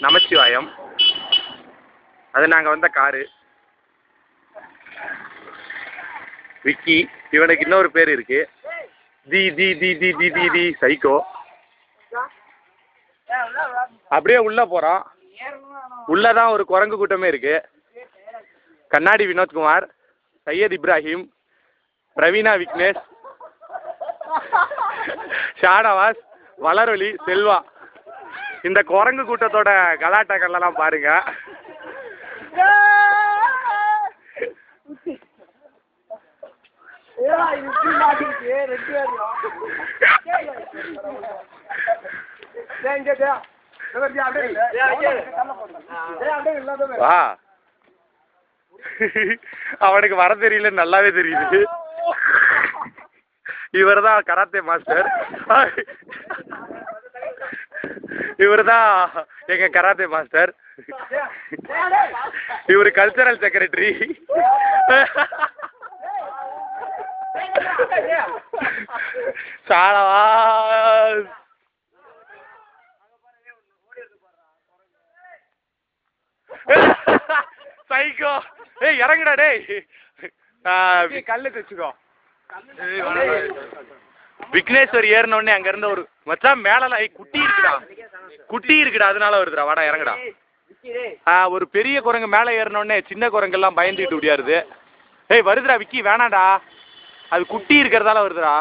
நமச்சிவாயம். அது நாங்கள் வந்த காரு. விக்கி. இவனுக்கு இன்னொரு பேர் இருக்கு. தி தி தி தி தி தி தி சைக்கோ. அப்படியே உள்ள போறோம். உள்ளதான் ஒரு குரங்கு கூட்டமே இருக்கு. கண்ணாடி வினோத்குமார், சையத் இப்ராஹிம், பிரவீனா விக்னேஷ், ஷானவாஸ், வளரொலி, செல்வா. இந்த குரங்கு கூட்டத்தோட கலாட்டாக்கள்லாம் பாருங்க. வா, அவனுக்கு வர தெரியல, நல்லாவே தெரியுது. இவர் தான் கராத்தே மாஸ்டர். இவர் தான் எங்க கராத்தே மாஸ்டர். இவர் கல்ச்சரல் செக்ரட்டரி. சாலவா சைக்கோ. ஏய் இறங்குடா டேய். கல்லு தச்சுக்கோ. விக்னேஸ்வர் ஏறினோடனே அங்க இருந்த ஒரு மச்சான் மேலலாம் குட்டி இருக்குடா, குட்டி இருக்குடா, அதனால வருதுடா. வாடா இறங்குடா. ஒரு பெரிய குரங்கு மேலே ஏறினோடனே சின்ன குரங்கெல்லாம் பயந்துட்டு முடியாது. ஏய் வருதுடா விக்கி, வேணாடா, அது குட்டி இருக்கிறதால வருதுடா.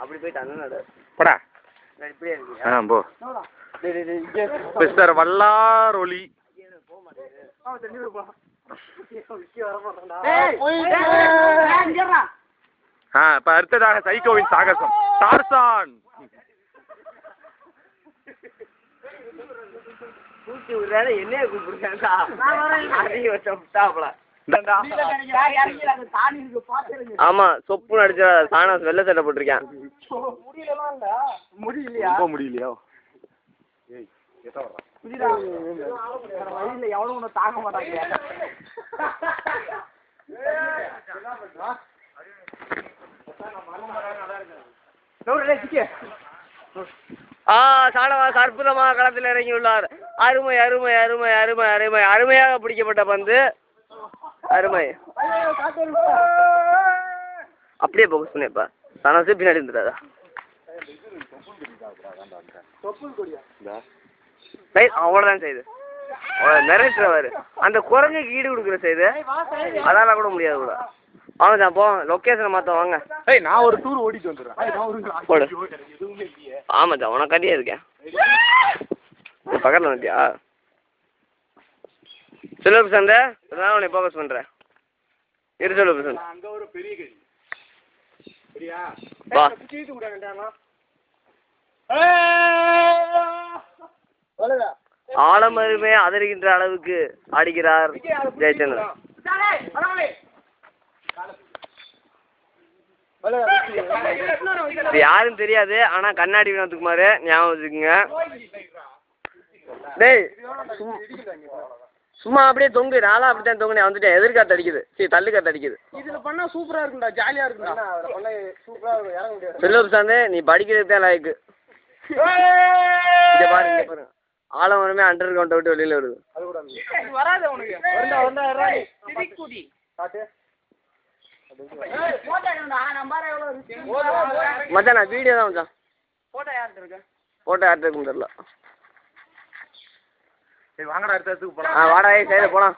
அப்படி போயிட்டு போடா. போ மிஸ்டர் வல்லாரொலி. இப்ப அடுத்ததாக சைக்கோவின் சாகசம் டார்சான். என்ன கூப்பிடுறாங்க? ஆமா, சொப்பு அடிச்ச சாணம் வெள்ளை சட்டை போட்டிருக்கேன். முடியலையா? தாங்க மாட்டாங்க. சாணவாஸ் அற்புதமாக களத்தில் இறங்கியுள்ளார். அருமை அருமை அருமை அருமை அருமை அருமையாக பிடிக்கப்பட்ட பந்து. அருமை. அப்படியே போக்கஸ் பண்ணிப்பா. சாணவாசே பின்னாடி இருந்துடாதா? அவ்வளோதான் செய்து மிரட்டுறவாரு. அந்த குரங்குக்கு ஈடு கொடுக்குற செய்து அதெல்லாம் கூட முடியாது கூட. வாங்க போ, லொக்கேஷனை மாற்ற வாங்க. நான் ஒரு டூர் ஓடிட்டு வந்துடுறேன். போடு. ஆமாச்சா, உனக்கு கட்டியா இருக்கேன். பக்கத்தில் வந்துட்டியா? செல்வ சந்தை உன்னை ஃபோக்கஸ் பண்ணுறேன். இரு செல்வ சந்தை. வா. ஆலமருமே அதிர்கின்ற அளவுக்கு ஆடுகிறார் ஜெயச்சந்திரன். யாரும் தெரியாது, ஆனா கண்ணாடி வினோத்குமார் ஞாபகம் வச்சுக்கோங்க. டேய் சும்மா அப்படியே தொங்கு. நானும் அப்படித்தான் தொங்குனேன். வந்துட்டேன். எதிர்காத்து அடிக்குது. சரி, தள்ளு காத்து அடிக்குது. இதுல பண்ணா சூப்பரா இருக்கும்டா, ஜாலியா இருக்கும்டா. செல்வ சாந்தே, நீ படிக்கிறதுக்கு தான் லாய்க்கு. இங்க பாருங்க, இங்க பாருங்க. ஆலமரமே அண்டர் கவுண்டை விட்டு வெளியில வருது. வராது உனக்கு. மச்சான் நான் வீடியோ தான் மச்சான். போட்டோ யார்கிட்ட இருக்குன்னு தெரியல. வாங்கடா, அடுத்த இடத்துக்கு போலாம். வாடா, சைடு போலாம்.